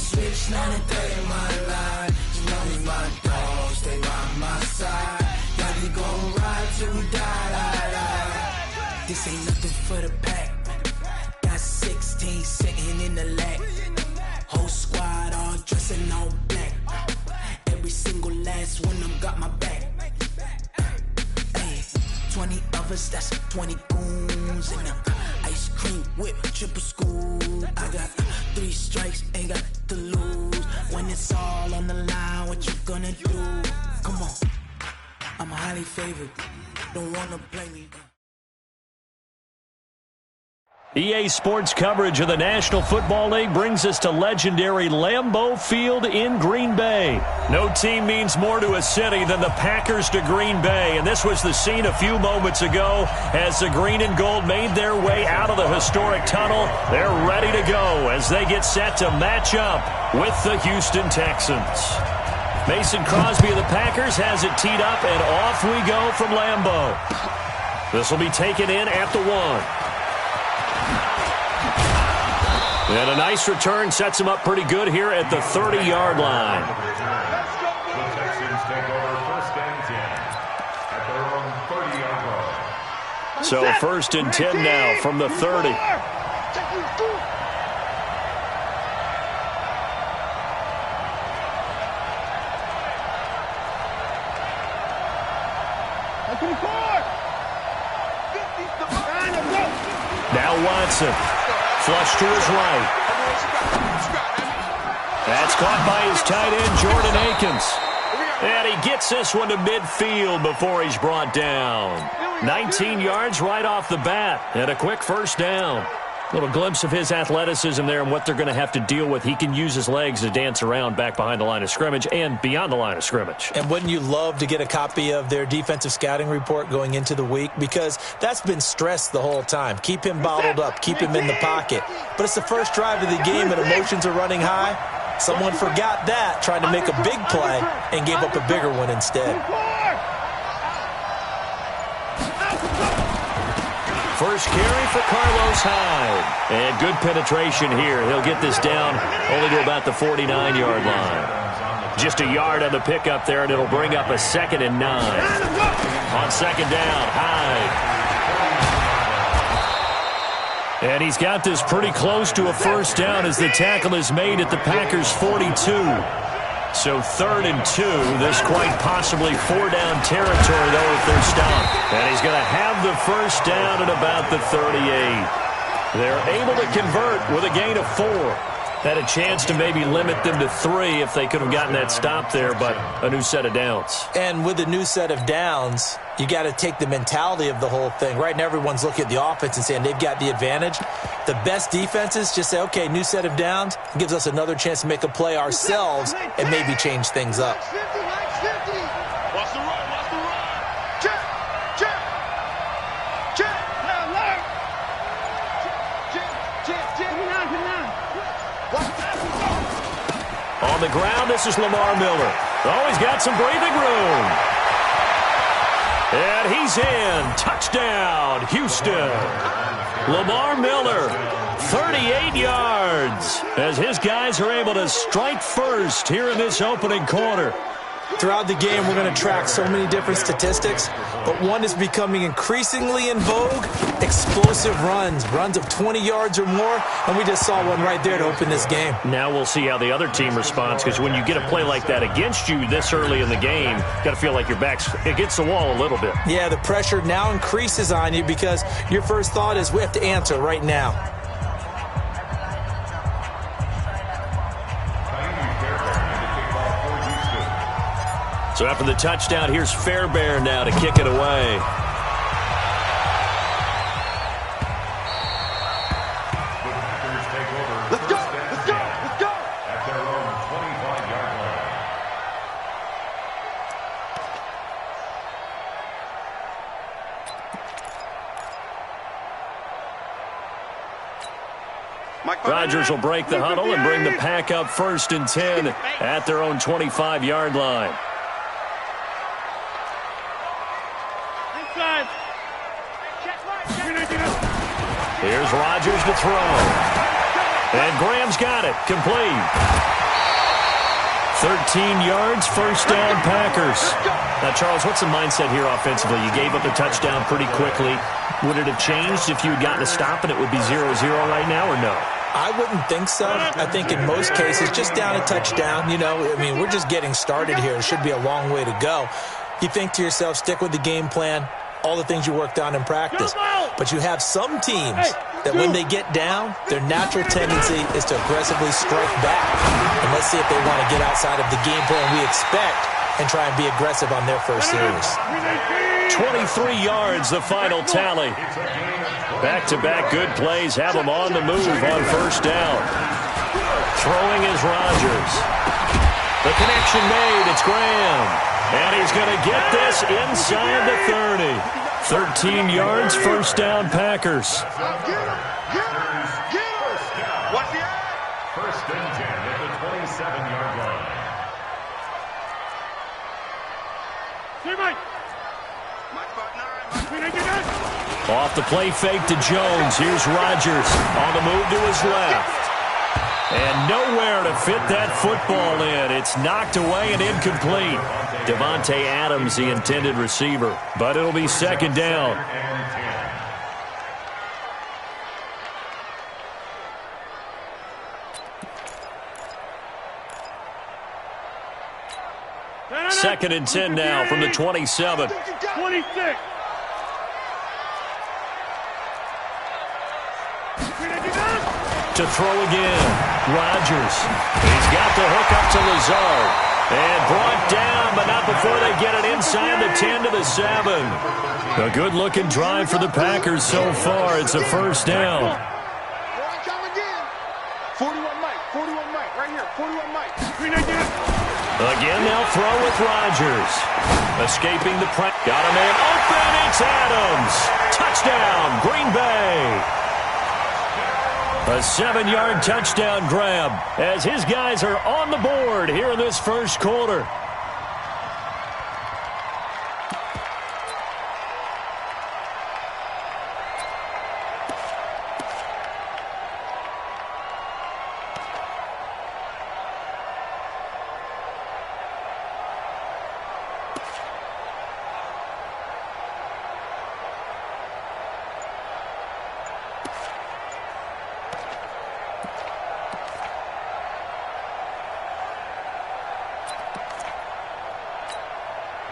switch, now that they in my line. You know me, my dogs, stay by my side. Yeah, we gon' ride till we die. This ain't nothing for the pack. Got 16 sitting in the lap. Whole squad all dressing all black. Every single last one of them got my back. 20 of us, that's 20 goons in the ice cream whip, triple scoop. I got 3 strikes, ain't got to lose. When it's all on the line, what you gonna do? Come on, I'm highly favored, don't wanna play me. EA Sports coverage of the National Football League brings us to legendary Lambeau Field in Green Bay. No team means more to a city than the Packers to Green Bay, and this was the scene a few moments ago as the green and gold made their way out of the historic tunnel. They're ready to go as they get set to match up with the Houston Texans. Mason Crosby of the Packers has it teed up, and off we go from Lambeau. This will be taken in at the 1. And a nice return sets him up pretty good here at the 30-yard line. The Texans take over 1st and 10 at their own 30-yard line. So 1st and 10 now from the 30. Now Watson. Flush to his right. That's caught by his tight end, Jordan Akins. And he gets this one to midfield before he's brought down. 19 yards right off the bat, and a quick 1st down. Little glimpse of his athleticism there and what they're going to have to deal with. He can use his legs to dance around back behind the line of scrimmage and beyond the line of scrimmage. And wouldn't you love to get a copy of their defensive scouting report going into the week? Because that's been stressed the whole time. Keep him bottled up. Keep him in the pocket. But it's the first drive of the game and emotions are running high. Someone forgot that, trying to make a big play and gave up a bigger one instead. First carry for Carlos Hyde. And good penetration here. He'll get this down only to about the 49-yard line. Just a yard on the pickup there, and it'll bring up a 2nd and 9. On 2nd down, Hyde. And he's got this pretty close to a 1st down as the tackle is made at the Packers' 42. So 3rd and 2, this quite possibly 4-down territory, though, if they're stopped. And he's going to have the 1st down at about the 38. They're able to convert with a gain of 4. Had a chance to maybe limit them to 3 if they could have gotten that stop there, but a new set of downs. And with a new set of downs, you got to take the mentality of the whole thing. Right now, everyone's looking at the offense and saying they've got the advantage. The best defenses just say, okay, new set of downs. It gives us another chance to make a play ourselves and maybe change things up. On the ground, this is Lamar Miller. Oh, he's got some breathing room. And he's in. Touchdown, Houston. Lamar Miller, 38 yards, as his guys are able to strike first here in this opening quarter. Throughout the game, we're going to track so many different statistics, but one is becoming increasingly in vogue: explosive runs of 20 yards or more, and we just saw one right there to open this game. Now we'll see how the other team responds, because when you get a play like that against you this early in the game, you got to feel like your back's against the wall a little bit. Yeah, the pressure now increases on you because your first thought is we have to answer right now. So after the touchdown, here's Fairbairn now to kick it away. Let's go! Let's go! Let's go! At their own 25-yard line. Rodgers will break the huddle and bring the pack up 1st and 10 at their own 25-yard line. Here's Rodgers to throw. And Graham's got it. Complete. 13 yards, first down, Packers. Now, Charles, what's the mindset here offensively? You gave up a touchdown pretty quickly. Would it have changed if you had gotten a stop and it would be 0-0 right now, or no? I wouldn't think so. I think in most cases, just down a touchdown, we're just getting started here. It should be a long way to go. You think to yourself, stick with the game plan, all the things you worked on in practice. But you have some teams that when they get down, their natural tendency is to aggressively strike back. And let's see if they want to get outside of the game plan we expect and try and be aggressive on their first series. 23 yards, the final tally. Back-to-back good plays have them on the move on first down. Throwing is Rodgers. The connection made. It's Graham. And he's going to get this inside the 30. 13 yards, first down, Packers. First and 10 at the 27-yard line. Off the play fake to Jones. Here's Rodgers on the move to his left. And nowhere to fit that football in. It's knocked away and incomplete. Devontae Adams, the intended receiver. But it'll be second down. Second and 10 now from the 27. 26. To throw again. Rodgers. He's got the hook up to Lazard. And brought down, but not before they get it inside the 10 to the 7. A good-looking drive for the Packers so far. It's a first down. 41 Mike, right here, 41 Mike. Again, they'll throw with Rodgers. Escaping the press. Got a man open. It's Adams. Touchdown, Green Bay. A 7-yard touchdown grab as his guys are on the board here in this first quarter.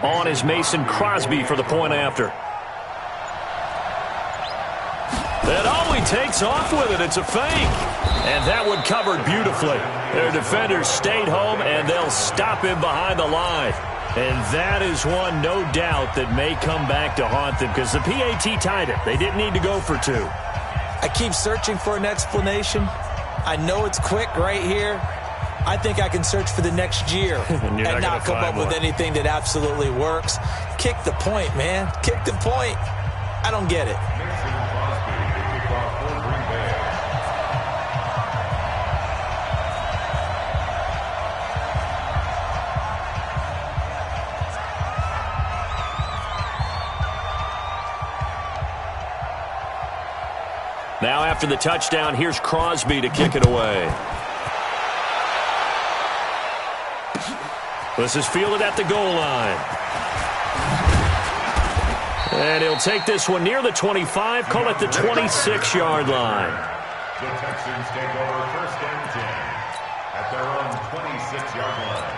On is Mason Crosby for the point after. And he takes off with it. It's a fake. And that one covered beautifully. Their defenders stayed home, and they'll stop him behind the line. And that is one, no doubt, that may come back to haunt them because the PAT tied it. They didn't need to go for two. I keep searching for an explanation. I know it's quick right here. I think I can search for the next year and not come up with anything that absolutely works. Kick the point, man. Kick the point. I don't get it. Now after the touchdown, here's Crosby to kick it away. This is fielded at the goal line. And he'll take this one near the 25, call it the 26-yard line. The Texans take over first and 10 at their own 26-yard line.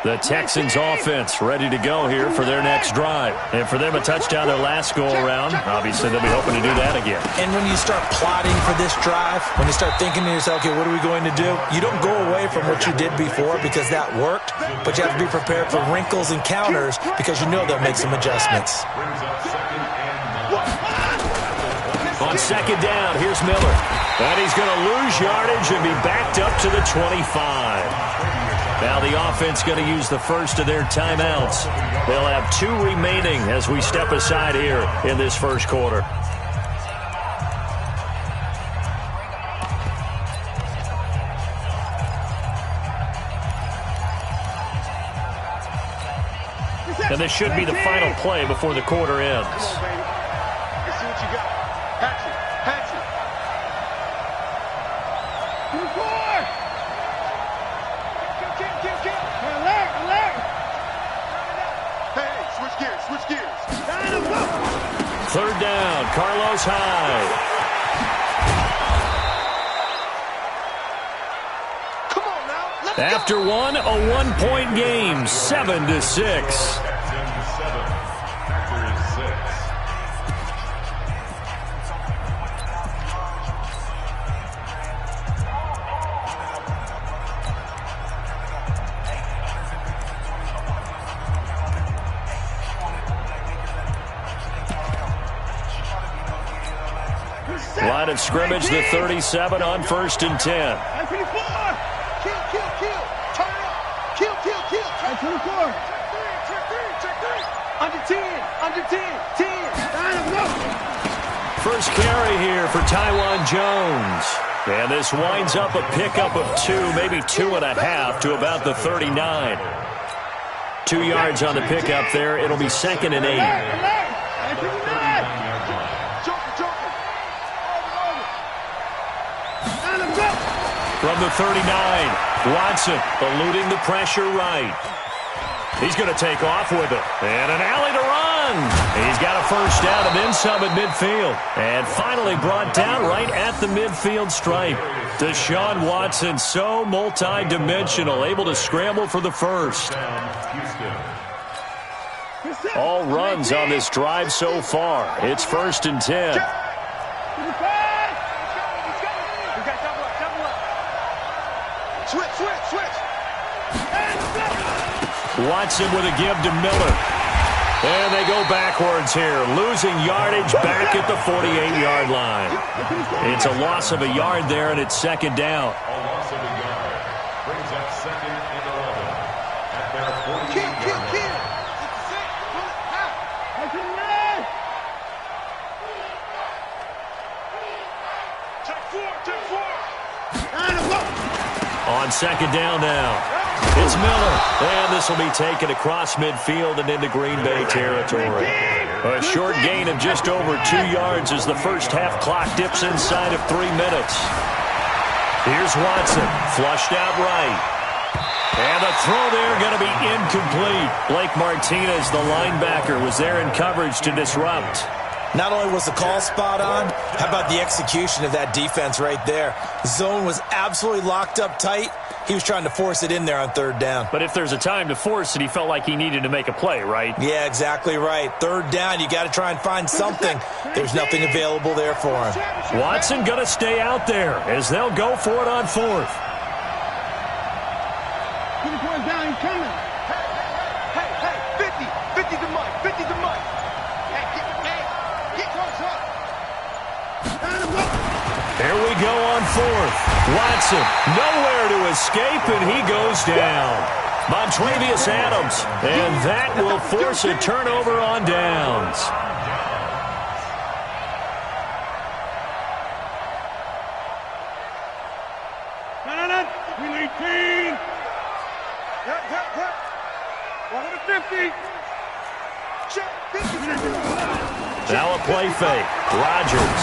The Texans offense ready to go here for their next drive. And for them, a touchdown their last go-around. Obviously, they'll be hoping to do that again. And when you start plotting for this drive, when you start thinking to yourself, okay, what are we going to do? You don't go away from what you did before because that worked, but you have to be prepared for wrinkles and counters because you know they'll make some adjustments. On second down, here's Miller. And he's going to lose yardage and be backed up to the 25. Now the offense going to use the first of their timeouts. They'll have two remaining as we step aside here in this first quarter. And this should be the final play before the quarter ends. Come on, baby. Let's see what you got. Hatch it. Hatch it. Alert. Hey, switch gears. Switch gears. Third down, Carlos Hyde. Come on now. Let's After go. one, a one-point game, 7-6. Texans 7, Packers 6. Line of scrimmage, the 37 on 1st and 10. Kill. Turn it up. Kill. Check 24. Check three. Under 10. 10. First carry here for Taiwan Jones. And this winds up a pickup of 2, maybe 2.5 to about the 39. 2 yards on the pickup there. It'll be 2nd and 8. From the 39, Watson eluding the pressure right. He's going to take off with it. And an alley to run. He's got a first down and then some at midfield. And finally brought down right at the midfield stripe. Deshaun Watson, so multi-dimensional, able to scramble for the first. All runs on this drive so far. It's 1st and 10. Switch. Watson with a give to Miller. And they go backwards here, losing yardage back at the 48-yard line. It's a loss of a yard there, and it's 2nd down. A loss of a yard brings up 2nd and 11 at their 48-yard line. Check four. On 2nd down now. It's Miller, and this will be taken across midfield and into Green Bay territory. A short gain of just over 2 yards as the first half clock dips inside of 3 minutes. Here's Watson, flushed out right. And the throw there going to be incomplete. Blake Martinez, the linebacker, was there in coverage to disrupt. Not only was the call spot on, how about the execution of that defense right there? The zone was absolutely locked up tight. He was trying to force it in there on 3rd down. But if there's a time to force it, he felt like he needed to make a play, right? Yeah, exactly right. 3rd down, you got to try and find something. There's nothing available there for him. Watson going to stay out there as they'll go for it on 4th. Get the point down, he's coming. Hey, 50 to Mike. Get close up. There we go on 4th. Watson, nowhere to escape, and he goes down. Montravius Adams, and that will force a turnover on downs. No. We need 18. Yep. 150. Check 50. Now a play fake. Rodgers.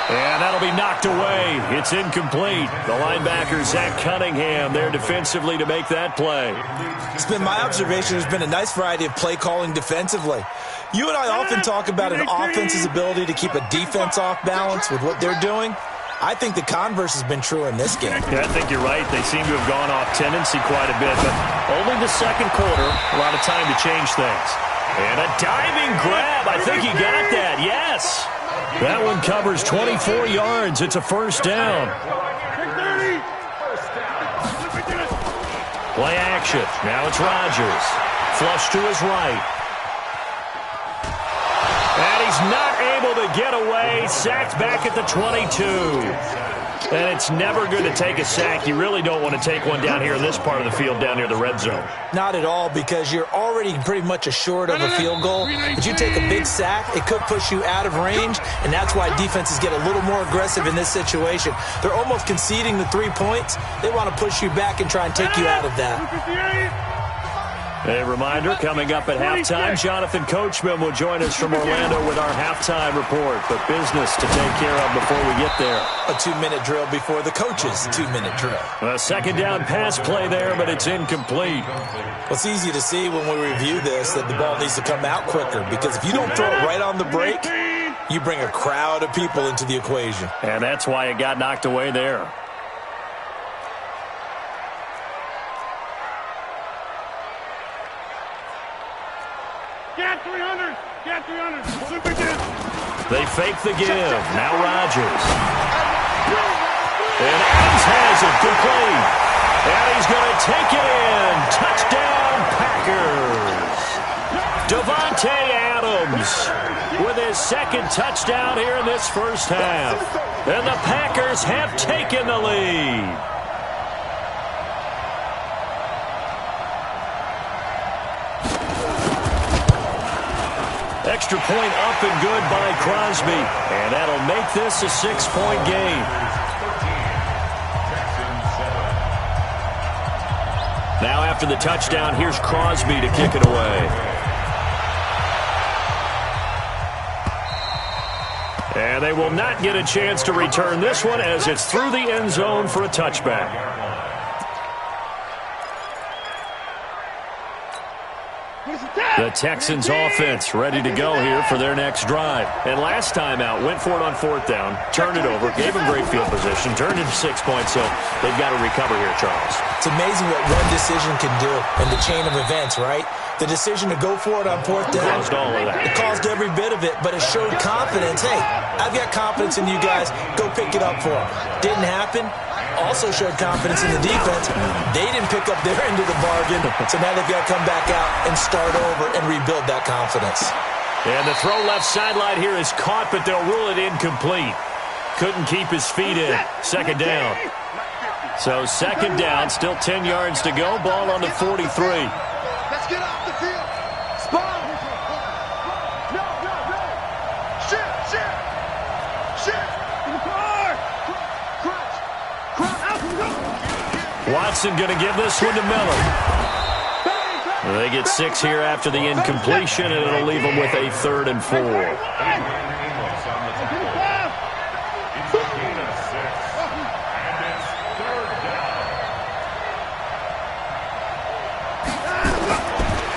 And that'll be knocked away. It's incomplete. The linebacker, Zach Cunningham, there defensively to make that play. It's been my observation there's been a nice variety of play calling defensively. You and I often talk about an offense's ability to keep a defense off balance with what they're doing. I think the converse has been true in this game. Yeah, I think you're right. They seem to have gone off tendency quite a bit, but only the 2nd quarter. A lot of time to change things. And a diving grab. I think he got that. Yes. That one covers 24 yards. It's a 1st down. Play action. Now it's Rodgers. Flush to his right. And he's not able to get away. Sacked back at the 22. And it's never good to take a sack. You really don't want to take one down here in this part of the field down near the red zone. Not at all, because you're already pretty much assured of a field goal. If you take a big sack, it could push you out of range, and that's why defenses get a little more aggressive in this situation. They're almost conceding the 3 points. They want to push you back and try and take you out of that. A reminder, coming up at halftime, Jonathan Coachman will join us from Orlando with our halftime report. But business to take care of before we get there. A 2-minute drill before the coach's 2-minute drill. A second down pass play there, but it's incomplete. Well, it's easy to see when we review this that the ball needs to come out quicker, because if you don't throw it right on the break, you bring a crowd of people into the equation. And that's why it got knocked away there. Get 300! Get 300! Super down! They fake the give. Now Rodgers. And Adams has it complete. And he's going to take it in. Touchdown, Packers. Davante Adams with his second touchdown here in this first half. And the Packers have taken the lead. Extra point up and good by Crosby. And that'll make this a 6-point game. Now after the touchdown, here's Crosby to kick it away. And they will not get a chance to return this one as it's through the end zone for a touchback. The Texans offense ready to go here for their next drive. And last time out, went for it on fourth down, turned it over, gave them great field position, turned into 6 points, so they've got to recover here, Charles. It's amazing what one decision can do in the chain of events, right? The decision to go for it on fourth down. Caused all of that. It caused every bit of it, but it showed confidence. Hey, I've got confidence in you guys. Go pick it up for them. Didn't happen. Also showed confidence in the defense. They didn't pick up their end of the bargain, so now they've got to come back out and start over and rebuild that confidence. And the throw left sideline here is caught, but they'll rule it incomplete. Couldn't keep his feet in. Second down. So second down, still 10 yards to go. Ball on the 43. Let's get off the field. Spawn. No. Shift. In the car. Crunch. Watson going to give this one to Miller. They get 6 here after the incompletion, and it'll leave them with a 3rd and 4.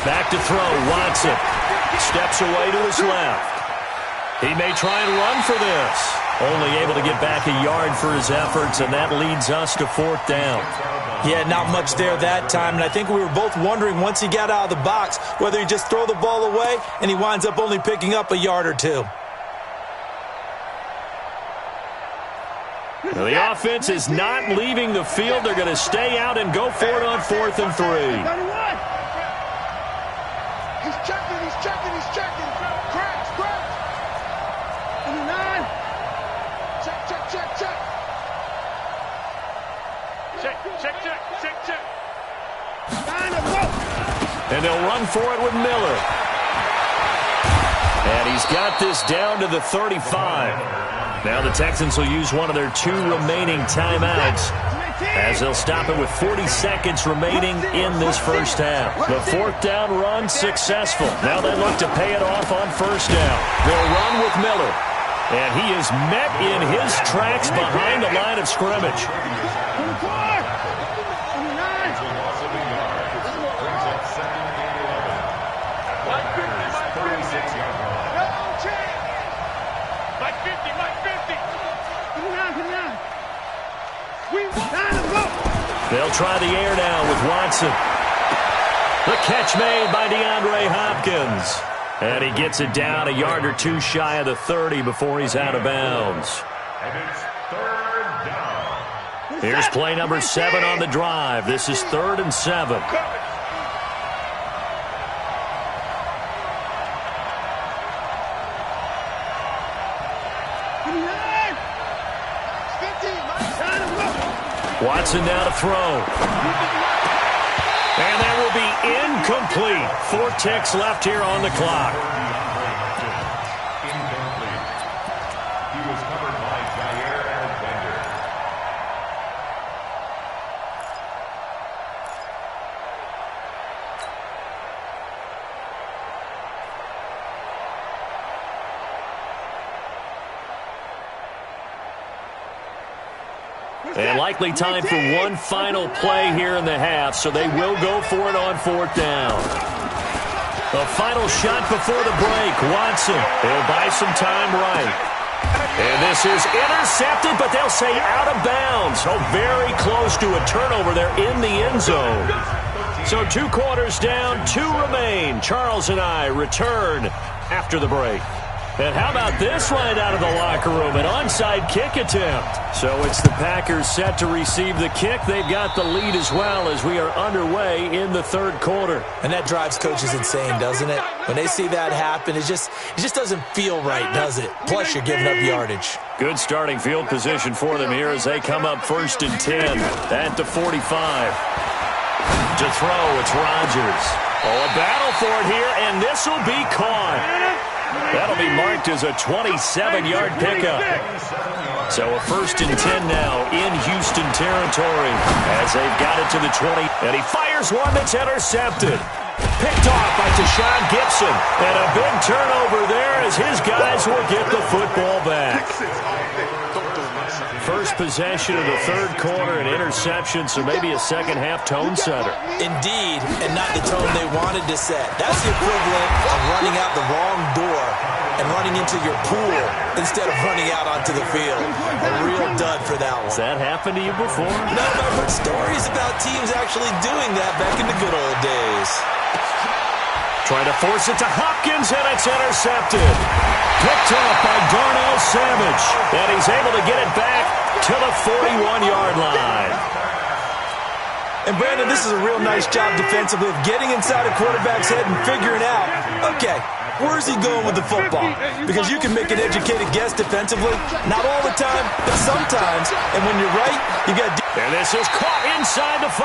Back to throw, Watson. Steps away to his left. He may try and run for this. Only able to get back a yard for his efforts, and that leads us to 4th down. Yeah, not much there that time, and I think we were both wondering once he got out of the box whether he just throw the ball away, and he winds up only picking up a yard or two. Now the offense is not leaving the field. They're going to stay out and go for it on 4th and 3. He's checking. Cracks. 29. Check. And they'll run for it with Miller. And he's got this down to the 35. Now the Texans will use one of their 2 remaining timeouts, as they'll stop it with 40 seconds remaining in this first half. The 4th down run successful. Now they look to pay it off on 1st down. They'll run with Miller. And he is met in his tracks behind the line of scrimmage. They'll try the air now with Watson. The catch made by DeAndre Hopkins. And he gets it down a yard or 2 shy of the 30 before he's out of bounds. And it's 3rd down. Here's play number 7 on the drive. This is 3rd and 7. Watson now to throw. And that will be incomplete. 4 ticks left here on the clock. Incomplete. He was covered by Jair Alexander. And likely time for one final play here in the half, so they will go for it on 4th down. The final shot before the break. Watson, he'll buy some time right. And this is intercepted, but they'll say out of bounds. Oh, very close to a turnover there in the end zone. So 2 quarters down, 2 remain. Charles and I return after the break. And how about this line out of the locker room? An onside kick attempt. So it's the Packers set to receive the kick. They've got the lead as well as we are underway in the 3rd quarter. And that drives coaches insane, doesn't it? When they see that happen, it just doesn't feel right, does it? Plus, you're giving up yardage. Good starting field position for them here as they come up 1st and 10 at the 45. To throw, it's Rodgers. Oh, a battle for it here, and this will be caught. That'll be marked as a 27-yard pickup. So a 1st and 10 now in Houston territory as they've got it to the 20. And he fires one that's intercepted. Picked off by Deshaun Gibson. And a big turnover there as his guys will get the football back. First possession of the 3rd quarter, an interception, so maybe a second-half tone setter. Indeed, and not the tone they wanted to set. That's the equivalent of running out the wrong door and running into your pool instead of running out onto the field. A real dud for that one. Has that happened to you before? No, but I've heard stories about teams actually doing that back in the good old days. Trying to force it to Hopkins, and it's intercepted. Picked up by Darnell Savage. And he's able to get it back to the 41-yard line. And, Brandon, this is a real nice job defensively of getting inside a quarterback's head and figuring out, okay, where's he going with the football? Because you can make an educated guess defensively. Not all the time, but sometimes. And when you're right, you got... And this is caught inside the 5.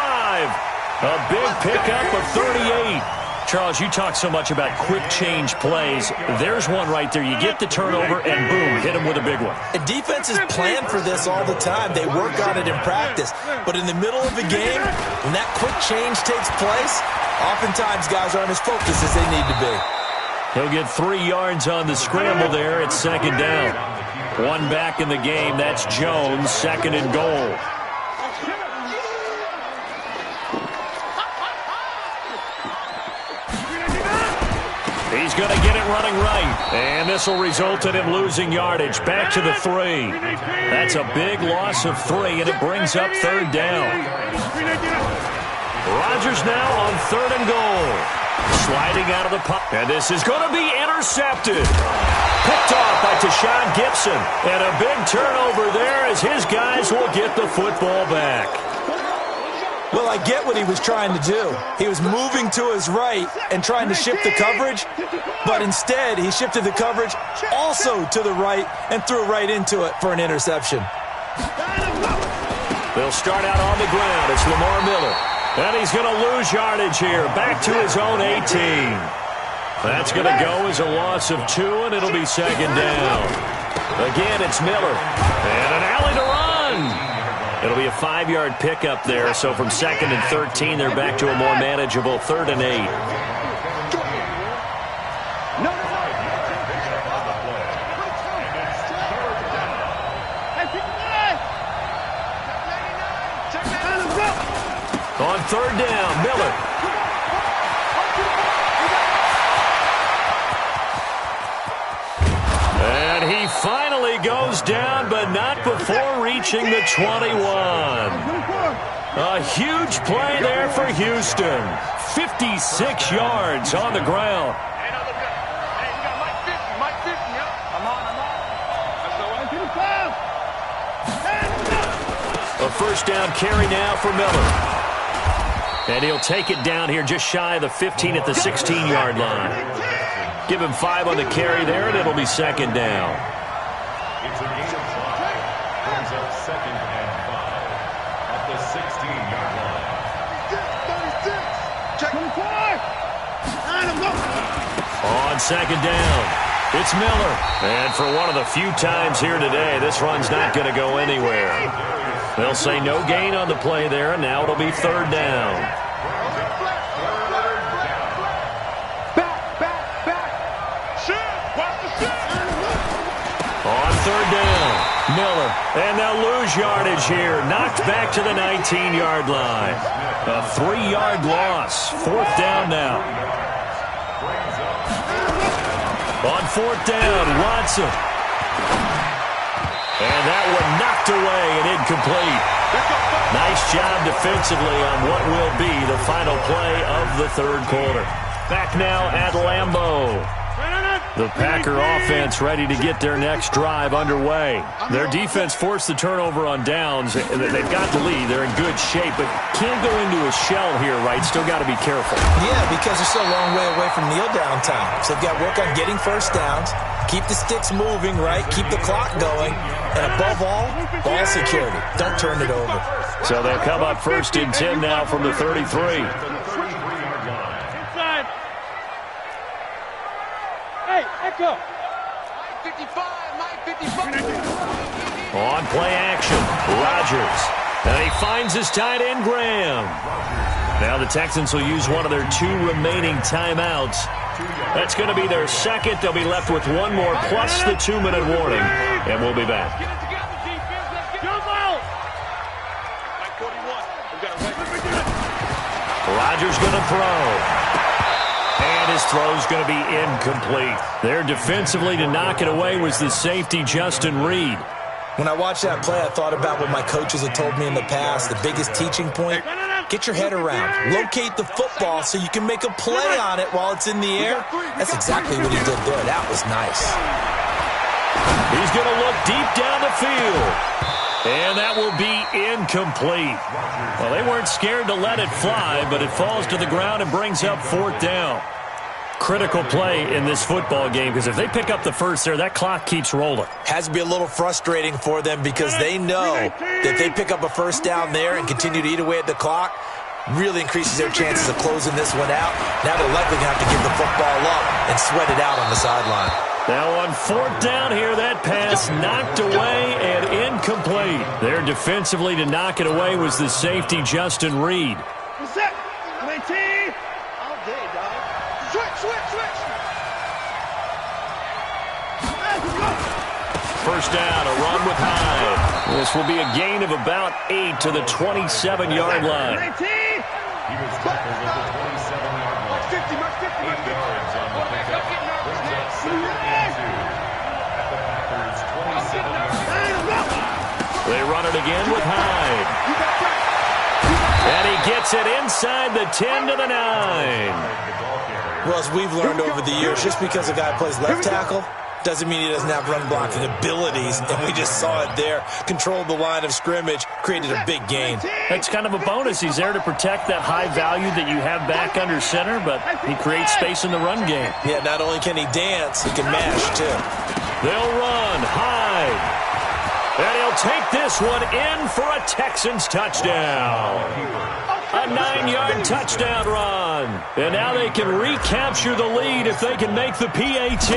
A big pickup of 38. Charles, you talk so much about quick change plays. There's one right there. You get the turnover, and boom, hit him with a big one. And defenses plan for this all the time. They work on it in practice. But in the middle of a game, when that quick change takes place, oftentimes guys aren't as focused as they need to be. He'll get 3 yards on the scramble there at 2nd down. One back in the game. That's Jones, 2nd and goal. He's going to get it running right. And this will result in him losing yardage. Back to the 3. That's a big loss of 3, and it brings up 3rd down. Rodgers now on 3rd and goal. Sliding out of the pocket. And this is going to be intercepted. Picked off by Deshaun Gibson. And a big turnover there as his guys will get the football back. Well, I get what he was trying to do. He was moving to his right and trying to shift the coverage, but instead he shifted the coverage also to the right and threw right into it for an interception. They'll start out on the ground. It's Lamar Miller. And he's going to lose yardage here. Back to his own 18. That's going to go as a loss of 2, and it'll be 2nd down. Again, it's Miller. And an alley to run. It'll be a 5-yard pickup there, so from 2nd and 13, they're back to a more manageable 3rd and 8. On 3rd down, Miller. And he finally goes down, but not before reaching the 21. A huge play there for Houston. 56 yards on the ground. A 1st down carry now for Miller. And he'll take it down here just shy of the 15 at the 16-yard line. Give him 5 on the carry there, and it'll be 2nd down. It's a gain of 5. Brings up 2nd and 5 at the 16-yard line. 36. Check 24. On 2nd down, it's Miller. And for one of the few times here today, this run's not going to go anywhere. They'll say no gain on the play there, and now it'll be 3rd down. On 3rd down, Miller, and they'll lose yardage here. Knocked back to the 19-yard line. A 3-yard loss. 4th down now. On 4th down, Watson. And that one knocked away and incomplete. Nice job defensively on what will be the final play of the 3rd quarter. Back now at Lambeau. The Packer offense ready to get their next drive underway. Their defense forced the turnover on downs. They've got the lead. They're in good shape, but can't go into a shell here, right? Still got to be careful. Yeah, because they're still a long way away from kneel down time. So they've got to work on getting first downs, keep the sticks moving, right? Keep the clock going. And above all, ball security. Don't turn it over. So they'll come up 1st and 10 now from the 33. Hey, Echo. 55, 55. On play action, Rodgers. And he finds his tight end, Graham. Now the Texans will use one of their 2 remaining timeouts. That's going to be their 2nd. They'll be left with 1 more plus the 2-minute warning. And we'll be back. Rodgers going to throw. And his throw's going to be incomplete. There defensively to knock it away was the safety, Justin Reed. When I watched that play, I thought about what my coaches had told me in the past. The biggest teaching point, get your head around. Locate the football so you can make a play on it while it's in the air. That's exactly what he did there. That was nice. He's going to look deep down the field. And that will be incomplete. Well, they weren't scared to let it fly, but it falls to the ground and brings up 4th down. Critical play in this football game, because if they pick up the first there, that clock keeps rolling. Has to be a little frustrating for them because they know that if they pick up a first down there and continue to eat away at the clock, really increases their chances of closing this one out. Now they're likely going to have to give the football up and sweat it out on the sideline. Now on 4th down here, that pass knocked away and incomplete. There defensively to knock it away was the safety, Justin Reed. Set. 19. All day, dog. Switch. First down, a run with Hyde. This will be a gain of about 8 to the 27-yard line. 19. He was tackled at the 27-yard line. 50, 8 yards on the pickup. Brings up 2nd and 2 at the Packers' 27-yard line. They run it again with Hyde. And he gets it inside the 10 to the 9. Well, as we've learned over the years, just because a guy plays left tackle doesn't mean he doesn't have run-blocking abilities, and we just saw it there. Controlled the line of scrimmage, created a big gain. It's kind of a bonus. He's there to protect that high value that you have back under center, but he creates space in the run game. Yeah, not only can he dance, he can mash, too. They'll run. Hyde. And he'll take this one in for a Texans touchdown. A 9-yard touchdown run. And now they can recapture the lead if they can make the PAT.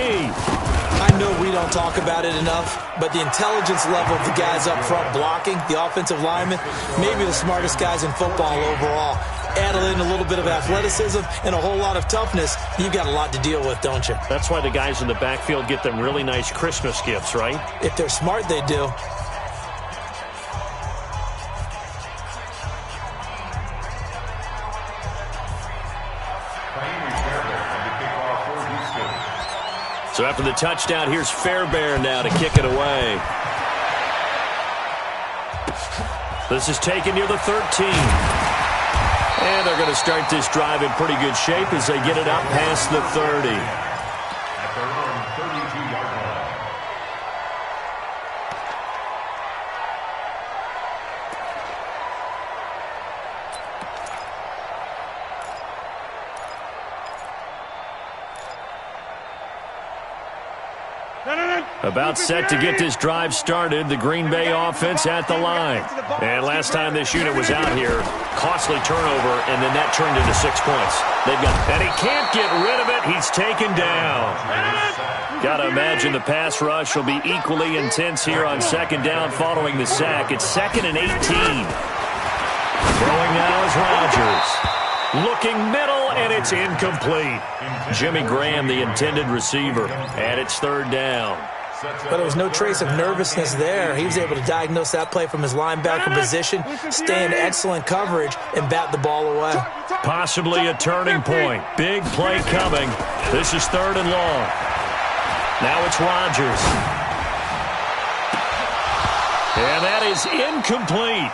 I know we don't talk about it enough, but the intelligence level of the guys up front blocking, the offensive linemen, maybe the smartest guys in football overall. Add in a little bit of athleticism and a whole lot of toughness, you've got a lot to deal with, don't you? That's why the guys in the backfield get them really nice Christmas gifts, right? If they're smart, they do. So after the touchdown, here's Fairbairn now to kick it away. This is taken near the 13. And they're going to start this drive in pretty good shape as they get it up past the 30. At their own 32-yard line. About set to get this drive started. The Green Bay offense at the line. And last time this unit was out here, costly turnover, and then that turned into 6 points. And he can't get rid of it. He's taken down. Got to imagine the pass rush will be equally intense here on 2nd down following the sack. It's 2nd and 18. Throwing now is Rodgers. Looking middle, and it's incomplete. Jimmy Graham, the intended receiver, and it's 3rd down. But there was no trace of nervousness there. He was able to diagnose that play from his linebacker position, stay in excellent coverage, and bat the ball away. Possibly a turning point. Big play coming. This is 3rd and long. Now it's Rodgers. And that is incomplete.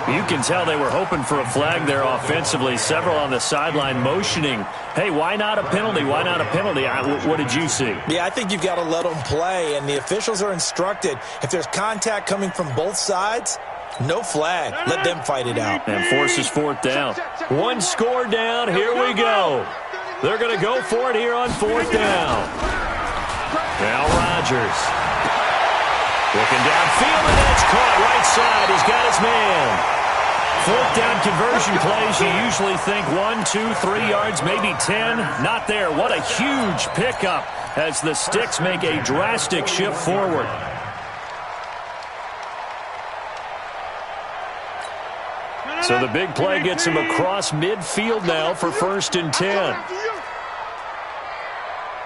You can tell they were hoping for a flag there offensively. Several on the sideline motioning, hey, why not a penalty? Why not a penalty? What did you see? Yeah, I think you've got to let them play, and the officials are instructed, if there's contact coming from both sides, no flag. Let them fight it out. And forces 4th down. One score down. Here we go. They're going to go for it here on 4th down. Now Rodgers. Looking downfield, and that's caught right side. He's got his man. 4th down conversion plays, you usually think 1, 2, 3 yards, maybe 10. Not there. What a huge pickup as the Sticks make a drastic shift forward. So the big play gets him across midfield now for 1st and 10.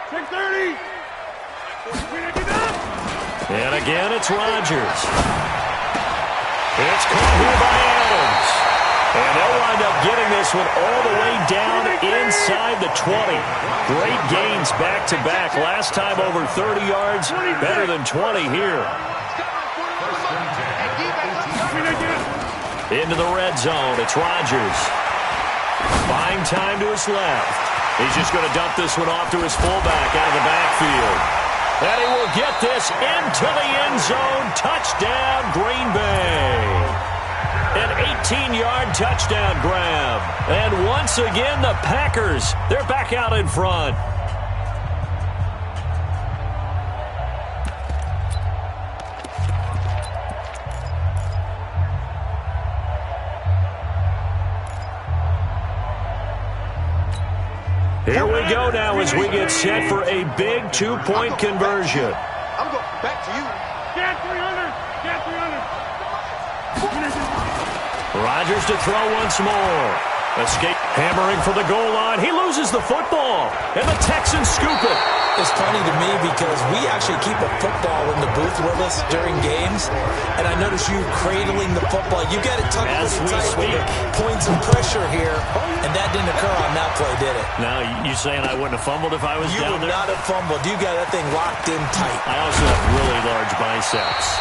6:30. And again, it's Rodgers. It's caught here by Adams. And they'll wind up getting this one all the way down inside the 20. Great gains back-to-back. Last time over 30 yards, better than 20 here. Into the red zone, it's Rodgers. Buying time to his left. He's just going to dump this one off to his fullback out of the backfield. And he will get this into the end zone. Touchdown, Green Bay. An 18-yard touchdown grab. And once again, the Packers, they're back out in front. Here we go now as we get set for a big 2-point conversion. I'm going back to you. Get 300. Get 300. Rodgers to throw once more. Escape, hammering for the goal line. He loses the football, and the Texans scoop it. It's funny to me because we actually keep a football in the booth with us during games, and I notice you cradling the football. You got it tucked As we tight with speak. the points of pressure here, and that didn't occur on that play, did it? Now, you saying I wouldn't have fumbled if I was You down would there? not have fumbled. You got that thing locked in tight. I also have really large biceps.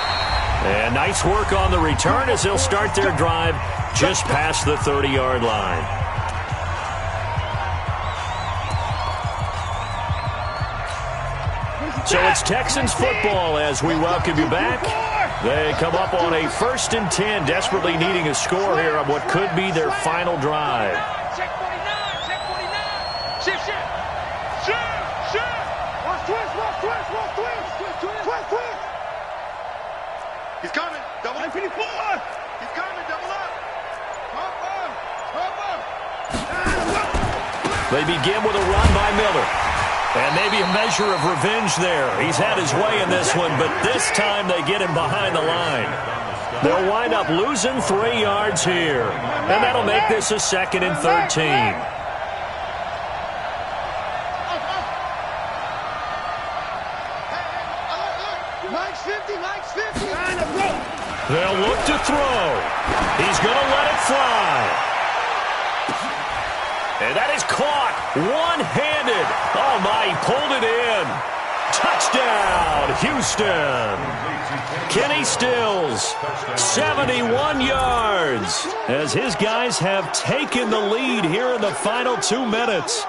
And nice work on the return as they'll start their drive just past the 30-yard line. So it's Texans football as we welcome you back. They come up on a 1st and 10, desperately needing a score here on what could be their final drive. Check 49. Check 49. Shift. Watch twist. He's coming. Double. 54. He's coming. Double up. They begin with a run by Miller. And maybe a measure of revenge there. He's had his way in this one, but this time they get him behind the line. They'll wind up losing 3 yards here. And that'll make this a 2nd and 13. Mike's 50. They'll look to throw. He's going to let it fly. And that is caught one-handed. Oh, my, he pulled it in. Touchdown, Houston. Kenny Stills, 71 yards, as his guys have taken the lead here in the final 2 minutes.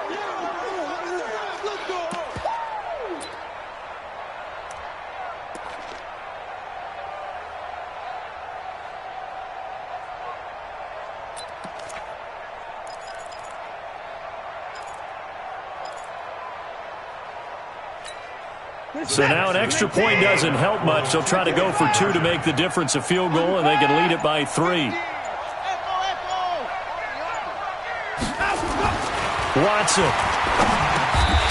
So now an extra point doesn't help much. They'll try to go for 2 to make the difference a field goal, and they can lead it by 3. Watson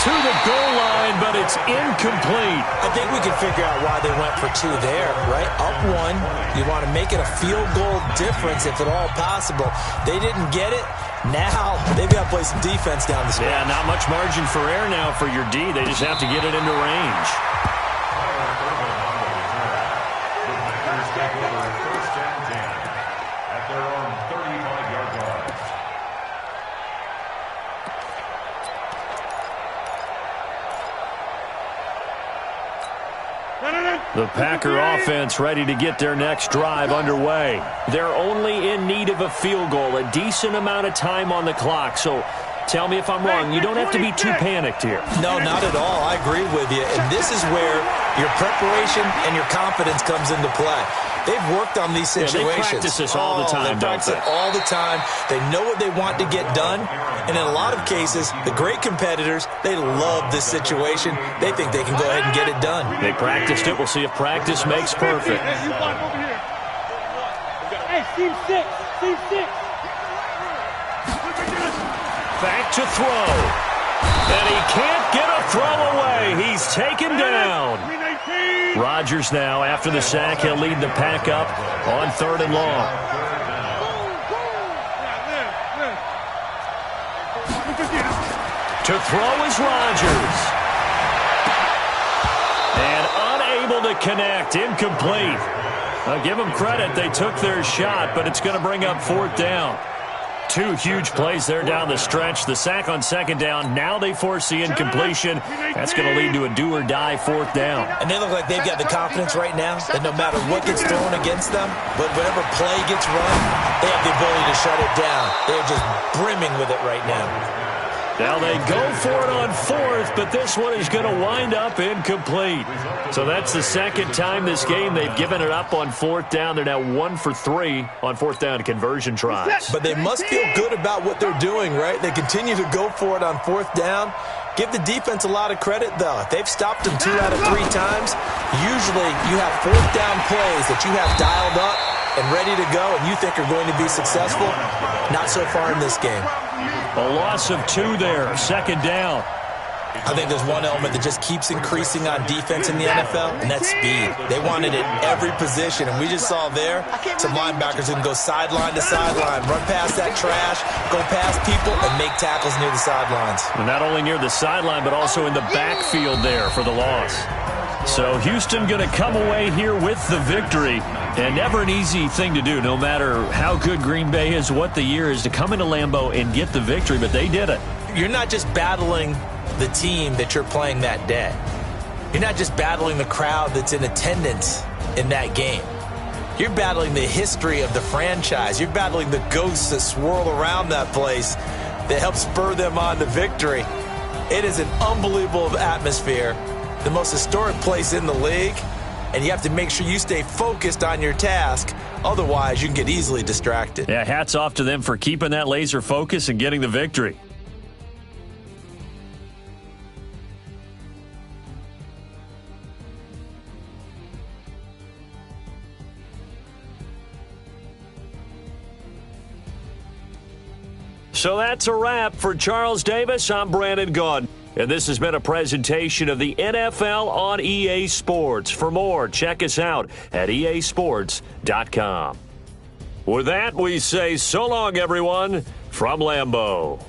to the goal line, but it's incomplete. I think we can figure out why they went for 2 there, right? Up 1, you want to make it a field goal difference if at all possible. They didn't get it. Now they've got to play some defense down the stretch. Yeah, not much margin for error now for your D. They just have to get it into range. The Packer offense ready to get their next drive underway. They're only in need of a field goal, a decent amount of time on the clock. So tell me if I'm wrong. You don't have to be too panicked here. No, not at all. I agree with you. And this is where your preparation and your confidence comes into play. They've worked on these situations. Yeah, they practice this all the time, they practice it all the time. They know what they want to get done. And in a lot of cases, the great competitors, they love this situation. They think they can go ahead and get it done. They practiced it. We'll see if practice makes perfect. Hey, you block over here. Hey, team 6. Team 6. Back to throw. And he can't get a throw away. He's taken down. Rodgers now, after the sack, he'll lead the Pack up on 3rd and long. To throw is Rodgers. And unable to connect. Incomplete. I'll give them credit. They took their shot, but it's going to bring up 4th down. 2 huge plays there down the stretch. The sack on 2nd down. Now they force the incompletion. That's going to lead to a do-or-die 4th down. And they look like they've got the confidence right now that no matter what gets thrown against them, but whatever play gets run, they have the ability to shut it down. They're just brimming with it right now. Now they go for it on 4th, but this one is going to wind up incomplete. So that's the 2nd time this game they've given it up on 4th down. They're now 1 for 3 on 4th down conversion tries. But they must feel good about what they're doing, right? They continue to go for it on 4th down. Give the defense a lot of credit, though. They've stopped them 2 out of 3 times. Usually you have 4th down plays that you have dialed up and ready to go and you think are going to be successful. Not so far in this game. A loss of 2 there, 2nd down. I think there's one element that just keeps increasing on defense in the NFL, and that's speed. They want it at every position, and we just saw there some linebackers who can go sideline to sideline, run past that trash, go past people, and make tackles near the sidelines. And not only near the sideline, but also in the backfield there for the loss. So Houston going to come away here with the victory. And never an easy thing to do, no matter how good Green Bay is, what the year is, to come into Lambeau and get the victory, but they did it. You're not just battling the team that you're playing that day. You're not just battling the crowd that's in attendance in that game. You're battling the history of the franchise. You're battling the ghosts that swirl around that place that help spur them on to victory. It is an unbelievable atmosphere, the most historic place in the league. And you have to make sure you stay focused on your task. Otherwise, you can get easily distracted. Yeah, hats off to them for keeping that laser focus and getting the victory. So that's a wrap for Charles Davis. I'm Brandon Gaudin. And this has been a presentation of the NFL on EA Sports. For more, check us out at easports.com. With that, we say so long, everyone, from Lambeau.